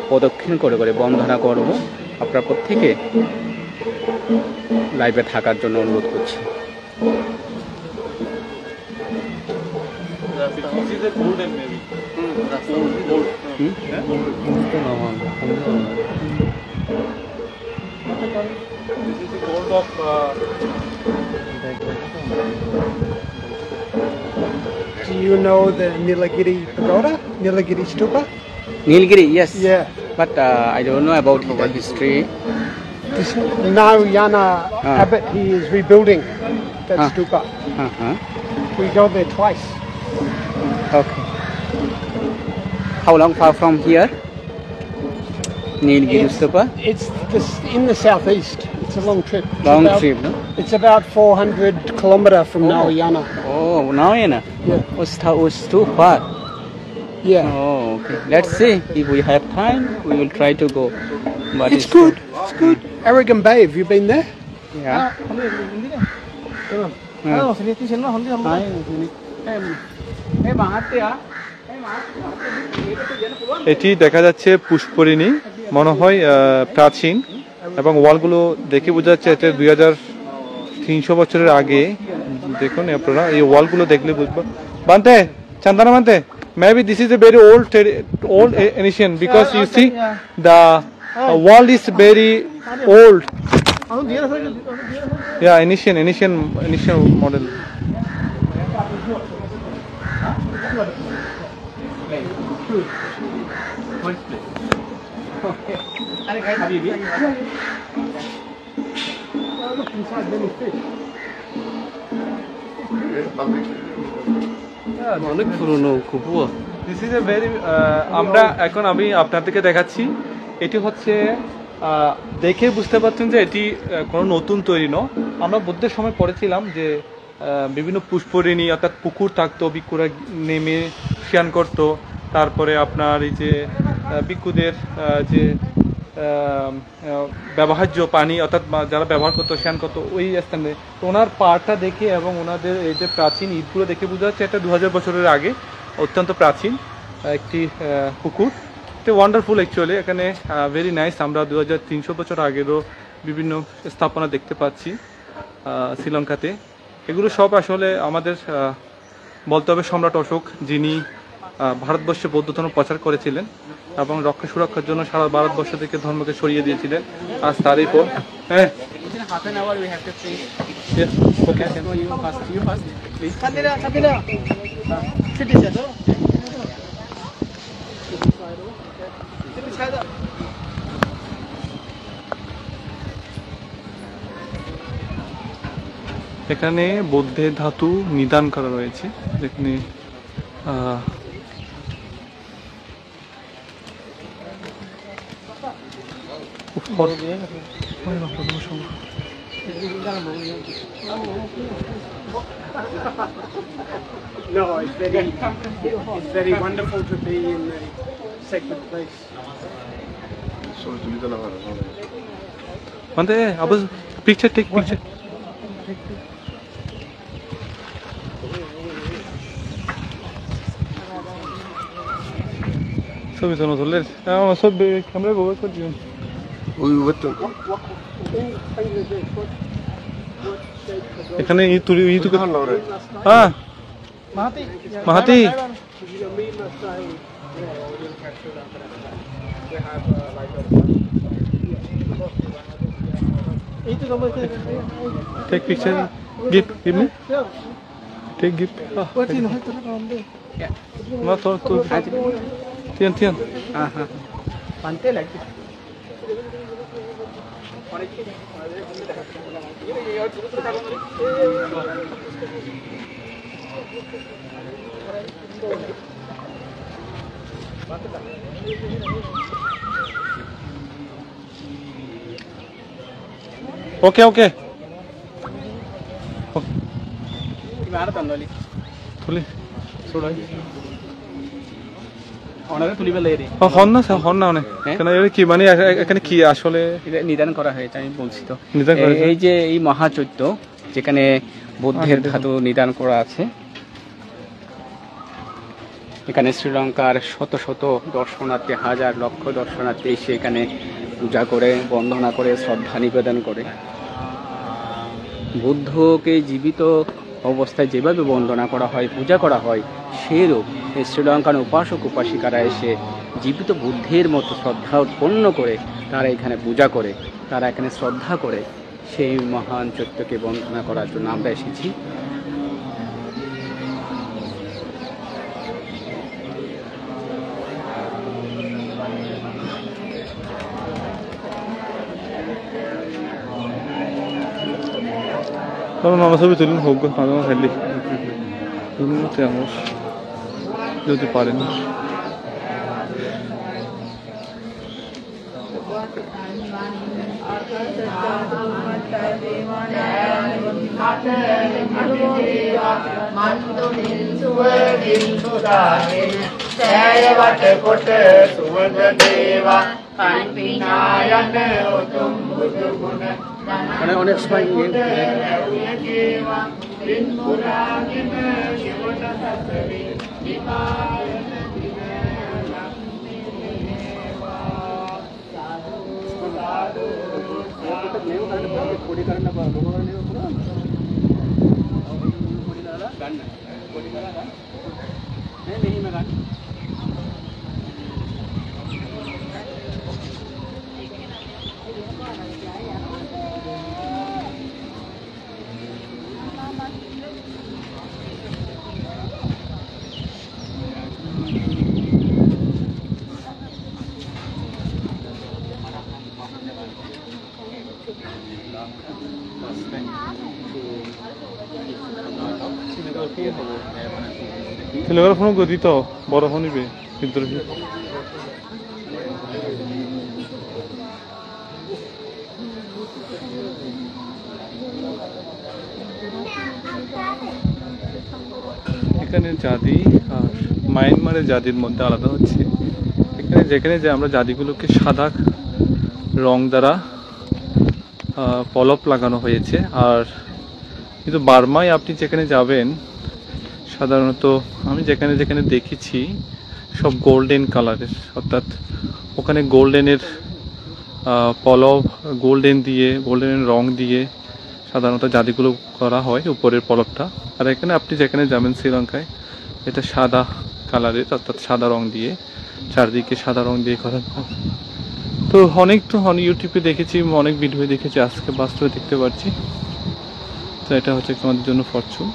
প্রদক্ষিণ করে করে বন্দনা করব। আপনারা প্রত্যেকে লাইভে থাকার জন্য অনুরোধ করছি। Do you know the Nilagiri Pagoda? Nilagiri Stupa? Nilgiri, yes. Yeah. But I don't know about the history. This Narayana abbot, he is rebuilding that stupa. Uh-huh. We go there twice. Okay. How long far from here? Nilgiri Stupa? It's this in the southeast. It's a long trip. It's Long about- trip, no? It's about 400 kilometer from Narayana. Oh, now you know. Yeah. It's too far. Yeah. Oh, okay. Let's see. If we have time, we will try to go. But It's good. It's good. Aragon Bay, have you been there? Yeah. এটি দেখা যাচ্ছে পুষ্করিণী, মনে হয় প্রাচীন, এবং ওয়ালগুলো দেখে বোঝা যাচ্ছে এটা 2300 বছরের আগে। দেখুন আপনারা এই ওয়ালগুলো দেখলে বুঝবো। বানতে চান্দানা বানতে, maybe this is a very old ancient because you see the Wall is very old. Ano diyan sa Yeah, Ancient model. অনেক পুরনো কুপুয়া দিস ইজ এ ভেরি আমরা এখন আমি আপনাদেরকে দেখাচ্ছি এটি হচ্ছে দেখে বুঝতে পারছেন যে এটি কোনো নতুন তৈরি নয় আমরা বুদ্ধের সময় পড়েছিলাম যে বিভিন্ন পুষ্করিণী অর্থাৎ পুকুর থাকতো ভিক্ষুরা নেমে স্নান করতো তারপরে আপনার এই যে ভিক্ষুদের যে ব্যবহার্য পানি অর্থাৎ যারা ব্যবহার করতো স্নান করতো ওই স্থানে তো ওনার পাড়টা দেখে এবং ওনাদের এই যে প্রাচীন ইটগুলো দেখে বোঝা যাচ্ছে এটা 2000 বছরের আগে অত্যন্ত প্রাচীন একটি পুকুর তো ওয়ান্ডারফুল অ্যাকচুয়ালি এখানে ভেরি নাইস আমরা 2300 বছর আগেরও বিভিন্ন স্থাপনা দেখতে পাচ্ছি শ্রীলঙ্কাতে এগুলো সব আসলে আমাদের বলতে হবে সম্রাট অশোক যিনি ভারতবর্ষে বৌদ্ধ ধর্ম প্রচার করেছিলেন এবং রক্ষা সুরক্ষার জন্য সারা ভারতবর্ষ থেকে ধর্মকে ছড়িয়ে দিয়েছিলেন আজ তারই পর হ্যাঁ half an hour we have to finish. Okay So you first, please. Kabila. City sa এখানে বৌদ্ধের ধাতু নিদান করা রয়েছে যেখানে No, it's very wonderful to be in a sacred place. মানে আবার পিকচার টেক পিকচার ছবি তো নতুন সব ক্যামেরা ব্যবহার করছি এখানে হ্যাঁ Mahati. Mahati Ito naman take picture give me take gift What in hoy to kambe. না তো তো tiyan Pante like this. Okay okay Ibarat andali. তুলি Onare tulibe leri. হন না অনেক কেন এর কি মানে এখানে কি আসলে এটা নিদান করা হয়েছে আমি বলছি তো নিদান করা হয়েছে? এই যে এই মহাচৈত্য যেখানে বুদ্ধের ধাতু নিদান করা আছে এখানে শ্রীলঙ্কার শত শত দর্শনার্থী হাজার লক্ষ দর্শনার্থী এসে এখানে পূজা করে বন্দনা করে শ্রদ্ধা নিবেদন করে বুদ্ধকে জীবিত অবস্থায় যেভাবে বন্দনা করা হয় পূজা করা হয় সেরূপ এই শ্রীলঙ্কার উপাসক উপাসিকারা এসে জীবিত বুদ্ধের মতো শ্রদ্ধা উৎপন্ন করে তারা এখানে পূজা করে তারা এখানে শ্রদ্ধা করে সেই মহান চৈত্যকে বন্দনা করার জন্য আমরা এসেছি তবে মামা ছবি তুলুন হোক মাঝে মাঝে খালি তুলুন তেমন যদি পারেন অনেক সময় 텔레그래프는 그 어디다 뭐라 하니베 বিদ্রোহী এখানে জাতি আর মায়ানমারের জাতির মধ্যে আলাদা হচ্ছে। এখানে যেখানে যে আমরা জাতিগুলোকে সাদা রং দ্বারা পলপ লাগানো হয়েছে, আর কিন্তু বার্মায় আপনি যেখানে যাবেন সাধারণত আমি যেখানে যেখানে দেখেছি সব গোল্ডেন কালারের, অর্থাৎ ওখানে গোল্ডেনের পলব গোল্ডেনের রং দিয়ে সাধারণত জাতিগুলো করা হয় উপরের পলবটা। আর এখানে আপনি যেখানে যাবেন শ্রীলঙ্কায় এটা সাদা কালারের, অর্থাৎ সাদা রং দিয়ে চারদিকে সাদা রং দিয়ে করা হয়। তো অনেক ইউটিউবে দেখেছি, অনেক ভিডিও দেখেছি, আজকে বাস্তবে দেখতে পাচ্ছি। তো এটা হচ্ছে আমাদের জন্য Fortune.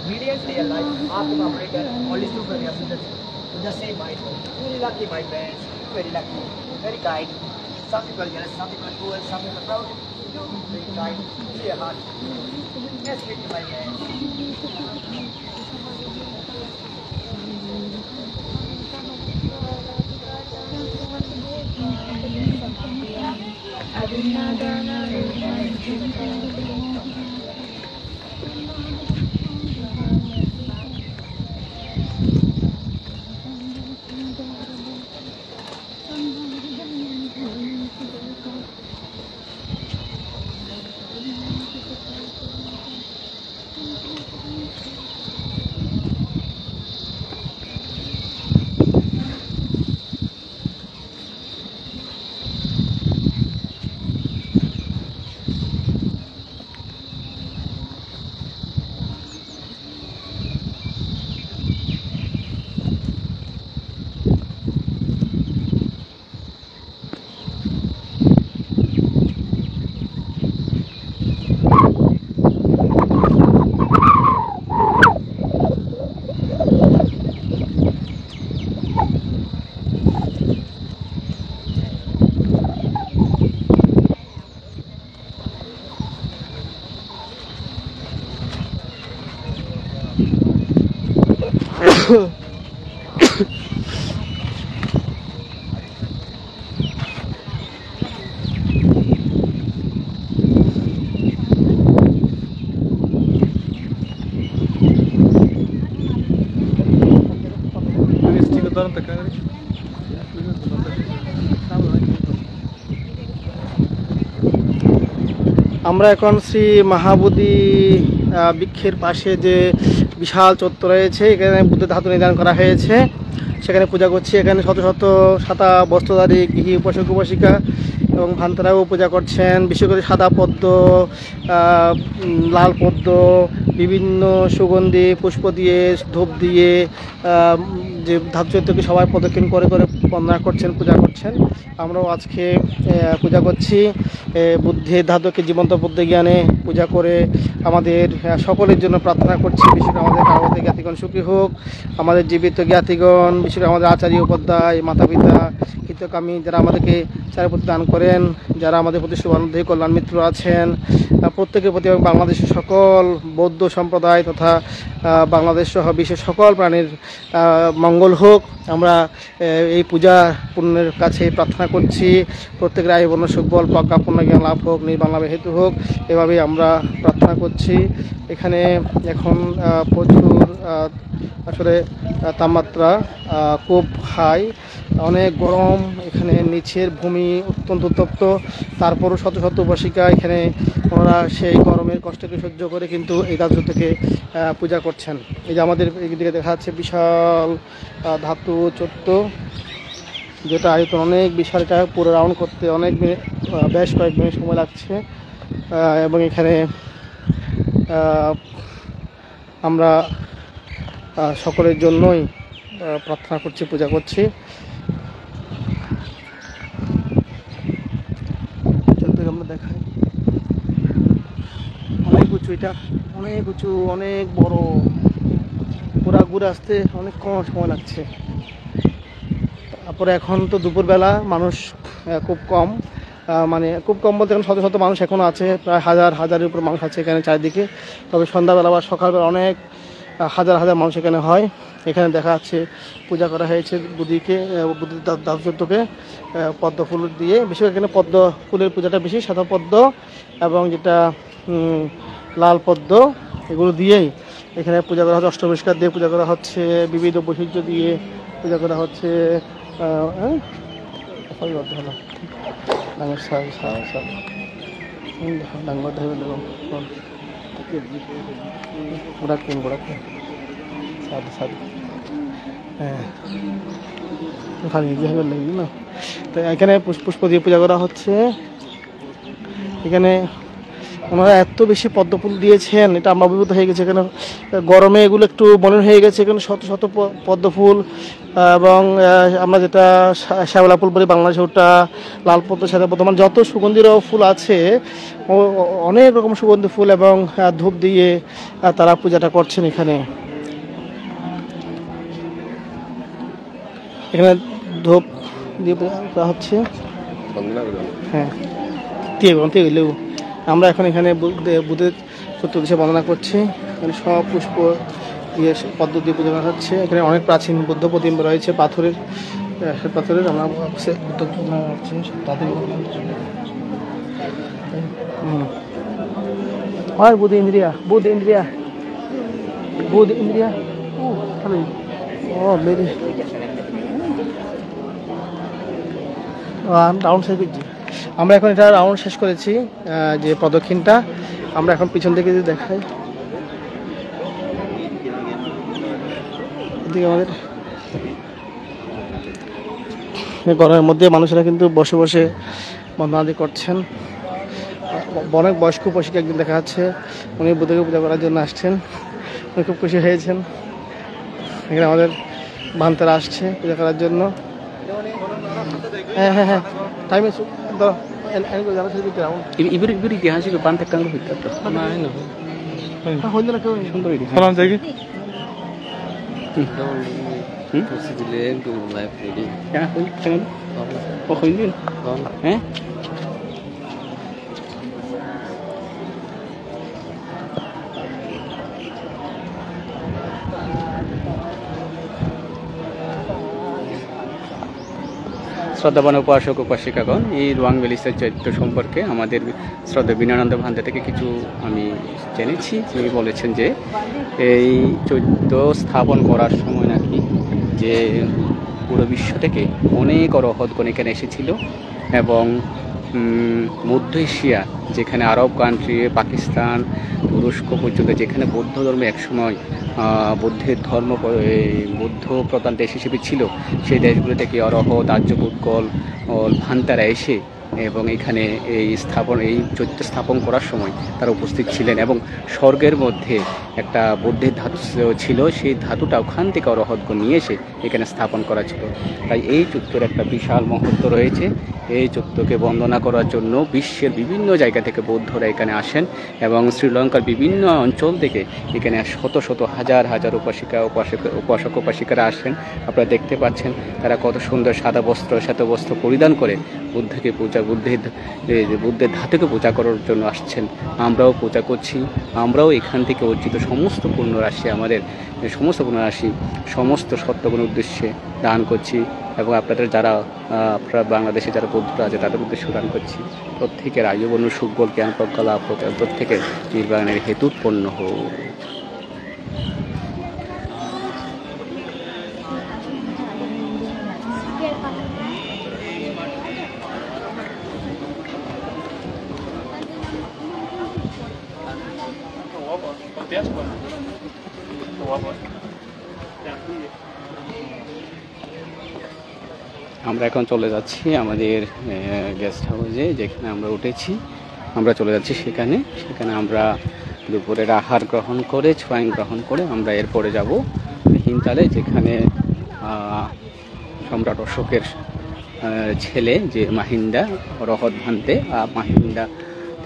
Millions they are like half of America, only 2 from with the same mind. Very lucky, my friends. Very lucky. Very kind. Some people jealous, some people cruel, some people proud. You very kind. Clear heart. Yes, with you, my friends. আমরা এখন শ্রী মহাবোধি বৃক্ষের পাশে যে বিশাল চত্বর রয়েছে, এখানে বুদ্ধের ধাতু নির্মাণ করা হয়েছে, সেখানে পূজা করছি। এখানে শত শত সাদা বস্ত্রধারী গৃহী উপাসক উপাসিকা এবং ভান্তারাও পূজা করছেন। বিশেষ করে সাদা পদ্ম, লাল পদ্ম, বিভিন্ন সুগন্ধি পুষ্প দিয়ে, ধূপ দিয়ে যে ধাতু চৈত্যকে সবাই প্রদক্ষিণ করে করে বন্দনা করছেন, পূজা করছেন। আমরাও আজকে পূজা করছি। বুদ্ধের ধাতুকে জীবন্ত বুদ্ধ জ্ঞানে পূজা করে আমাদের সকলের জন্য প্রার্থনা করছি। বিশেষ করে আমাদের কারবতী জ্ঞাতিগণ সুখী হোক, আমাদের জীবিত জ্ঞাতিগণ, বিশেষ করে আমাদের আচার্য উপাধ্যায়, মাতা পিতা, হিতকামী যারা আমাদেরকে চারিপত্র দান করেন, যারা আমাদের প্রতি শুভানুধ্যায়ী কল্যাণ মিত্র আছেন, প্রত্যেকের প্রতি বাংলাদেশের সকল বৌদ্ধ সম্প্রদায় তথা বাংলাদেশ সহ বিশ্বের সকল প্রাণীর মঙ্গল হোক। আমরা এই পূজা পুণ্যের কাছে প্রার্থনা করছি। প্রত্যেকের আয়ুবর্ণ সুখবল প্রজ্ঞা পূর্ণ জ্ঞান লাভ হোক, নির্বাণ লাভের হেতু হোক, এভাবেই আমরা প্রার্থনা করছি। এখানে এখন প্রচুর আসলে তাপমাত্রা খুব হাই, অনেক গরম। এখানে নিচের ভূমি অত্যন্ত উত্তপ্ত, তারপরও শত শত উপাসিকা এখানে ওনারা সেই গরমের কষ্টকে সহ্য করে কিন্তু এই ধাতু থেকে পূজা করছেন। এই যে আমাদের এদিকে দেখা যাচ্ছে বিশাল ধাতু চত্বর, যেটা আয়তন অনেক বিশাল, এটা পুরো রাউন্ড করতে অনেক বেশ কয়েক মিনিট সময় লাগছে। এবং এখানে আমরা সকলের জন্যই প্রার্থনা করছি, পূজা করছি। আমরা দেখাই অনেক উঁচু, এটা অনেক উঁচু, অনেক বড়, পুরা ঘুরে আসতে অনেক কম সময় লাগছে। তারপরে এখন তো দুপুরবেলা, মানুষ খুব কম, মানে খুব কম বলতে এখন শত শত মানুষ এখনও আছে, প্রায় হাজারের উপর মানুষ আছে এখানে চারিদিকে। তবে সন্ধ্যাবেলা বা সকালবেলা অনেক হাজার হাজার মানুষ এখানে হয়। এখানে দেখা যাচ্ছে পূজা করা হয়েছে বুদ্ধিকে, বুদ্ধির দাসত্বকে পদ্ম ফুল দিয়ে। বেশিরভাগ এখানে পদ্ম ফুলের পূজাটা বেশি, সাদা পদ্ম এবং যেটা লাল পদ্ম, এগুলো দিয়েই এখানে পূজা করা হচ্ছে। অষ্টপরিষ্কার দিয়ে পূজা করা হচ্ছে, বিবিধ বৈশিষ্ট্য দিয়ে পূজা করা হচ্ছে। তো এখানে পুষ্প দিয়ে পূজা করা হচ্ছে। এখানে ওনারা এত বেশি পদ্ম ফুল দিয়েছেন, এটা আমরা অভিভূত হয়ে গেছে। এখানে গরমে এগুলো একটু মলিন হয়ে গেছে। এখানে শত শত পদ্ম ফুল এবং আমরা যেটা শ্যাওলা ফুল বলি বাংলাদেশে, ওটা লাল পদ্ম, সাদা পদ্ম, মানে যত সুগন্ধি ফুল আছে, অনেক রকম সুগন্ধি ফুল এবং ধূপ দিয়ে তারা পূজাটা করছেন। এখানে ধূপ দিয়ে পূজা হচ্ছে। হ্যাঁ, গেলেও আমরা এখন এখানে বুধের চতুর্দশী বন্দনা করছি। এখানে সব পুষ্প দিয়ে পদ্ম দিয়ে পূজা করা হচ্ছে। এখানে অনেক প্রাচীন বুদ্ধ প্রতিমা রয়েছে পাথরের। আমরা বুদ্ধ প্রতিমা হচ্ছে তাদের আর বুধ ইন্দ্রিয়া রাউন্ড শেষ করছি। আমরা এখন এটা রাউন্ড শেষ করেছি, যে প্রদক্ষিণটা। আমরা এখন পিছন থেকে যদি দেখাই, এদিকে আমাদের গরমের মধ্যে মানুষেরা কিন্তু বসে বসে বন্দনাদি করছেন। অনেক বয়স্ক প্রশিক্ষক একদিন দেখা যাচ্ছে, উনি বুদ্ধকে পূজা করার জন্য আসছেন। উনি খুব খুশি হয়েছেন। এখানে আমাদের ভান্তারা আসছে পূজা করার জন্য। হ্যাঁ টাইমে ধরো 이불이 하시고 반택한 거 있다 또. 혼자나 그 사람 되게 Ya, jangan. Oh, ini. Eh? শ্রদ্ধাবান উপাসক উপাসিকাগণ, এই রোয়াং ভ্যালিসের চরিত্র সম্পর্কে আমাদের শ্রদ্ধা বিনয়ানন্দ ভান্তে থেকে কিছু আমি জেনেছি। তিনি বলেছেন যে এই চরিত্র স্থাপন করার সময় নাকি যে পুরো বিশ্ব থেকে অনেক অরহৎগণ এখানে এসেছিল এবং মধ্য এশিয়া, যেখানে আরব কান্ট্রি, পাকিস্তান, তুরস্ক পর্যন্ত, যেখানে বৌদ্ধ ধর্ম একসময় বুদ্ধের বৌদ্ধ প্রধান দেশ হিসেবে ছিল, সেই দেশগুলো থেকে অরহৎ, আর্যপুৎকল, ভান্তারা এসে এবং এখানে এই চরিত্র স্থাপন করার সময় তারা উপস্থিত ছিলেন। এবং স্বর্গের মধ্যে একটা বুদ্ধের ধাতু ছিল, সেই ধাতুটা ওখান থেকে অরহৎগণ নিয়ে এসে এখানে স্থাপন করা ছিল। তাই এই চরিত্রের একটা বিশাল মহত্ব রয়েছে। এই চরিত্রকে বন্দনা করার জন্য বিশ্বের বিভিন্ন জায়গা থেকে বৌদ্ধরা এখানে আসেন এবং শ্রীলঙ্কার বিভিন্ন অঞ্চল থেকে এখানে শত শত হাজার হাজার উপাসক উপাসিকারা আসেন। আপনারা দেখতে পাচ্ছেন তারা কত সুন্দর সাদা বস্ত্র, শ্বেত বস্ত্র পরিধান করে বুদ্ধের ধাতুকে পূজা করার জন্য আসছেন। আমরাও পূজা করছি। আমরাও এখান থেকে অর্জিত সমস্ত পুণ্যরাশি, আমাদের সমস্ত পুণ্যরাশি সমস্ত সত্যগুণ উদ্দেশ্যে দান করছি এবং আপনারা বাংলাদেশে যারা বৌদ্ধরা আছে তাদের উদ্দেশ্যে দান করছি। প্রত্যেকের আয়ুবর্ণ সুখবল জ্ঞান প্রজ্ঞা লাভ হতে প্রত্যেকের নির্বাণের হেতু উৎপন্ন হোক। আমরা এখন চলে যাচ্ছি আমাদের গেস্ট হাউসে, যেখানে আমরা উঠেছি। আমরা চলে যাচ্ছি সেখানে আমরা দুপুরের আহার গ্রহণ করে, ছোঁয়াইন গ্রহণ করে আমরা এরপরে যাব হিমতালে, যেখানে সম্রাট অশোকের ছেলে যে মাহিন্দা রহত ভান্তে মাহিন্দা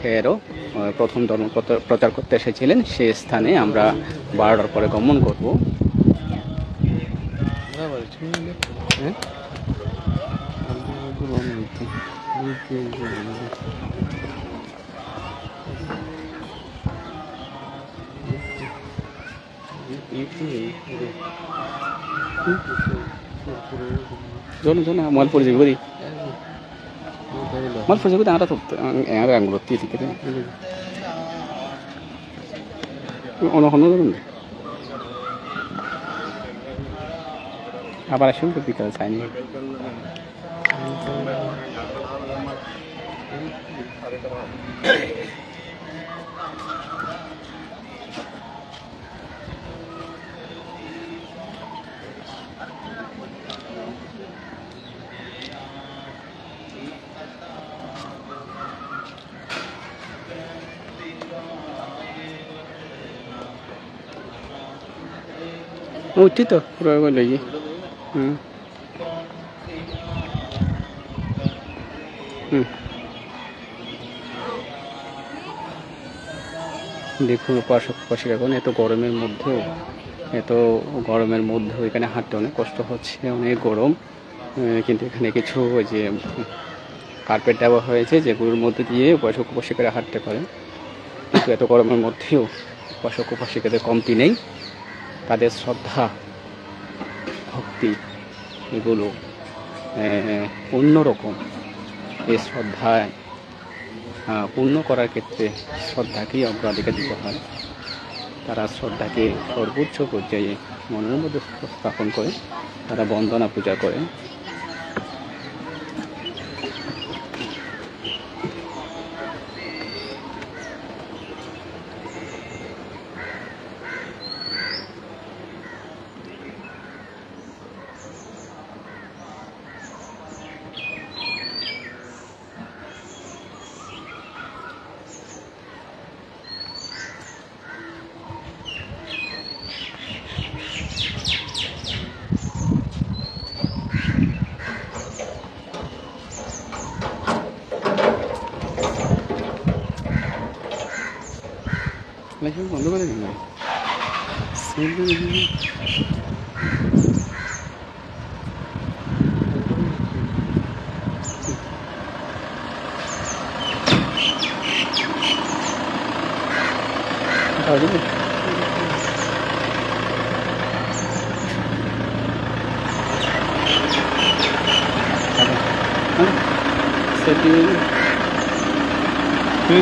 থেরো প্রথম ধর্ম প্রচার করতে এসেছিলেন, সেই স্থানে আমরা 12টার পরে গমন করব। জন মালপুর যেগুলি মালপুর যেগুলি আমরা তো আঙুল থেকে অনহন আবার আসুন তো বিকাল চাইনি। উঠি তো পুরো লেগে দেখুন পাশাপাশি এখন এত গরমের মধ্যেও এখানে হাঁটতে অনেক কষ্ট হচ্ছে, অনেক গরম। কিন্তু এখানে কিছু ওই যে কার্পেট দেওয়া হয়েছে, যেগুলোর মধ্যে দিয়ে উপাসক উপাসিকারা হাঁটতে পারে। কিন্তু এত গরমের মধ্যেও উপাসক উপাসিকাদের কমতি নেই, তাদের শ্রদ্ধা ভক্তি এগুলো অন্যরকম। এই শ্রদ্ধায় পূর্ণ করার ক্ষেত্রে শ্রদ্ধাকেই অগ্রাধিকার দিতে হয়। তারা শ্রদ্ধাকে সর্বোচ্চ পর্যায়ে মনের মধ্যে স্থাপন করে তারা বন্দনা পূজা করে। বন্ধ করে দিন তুই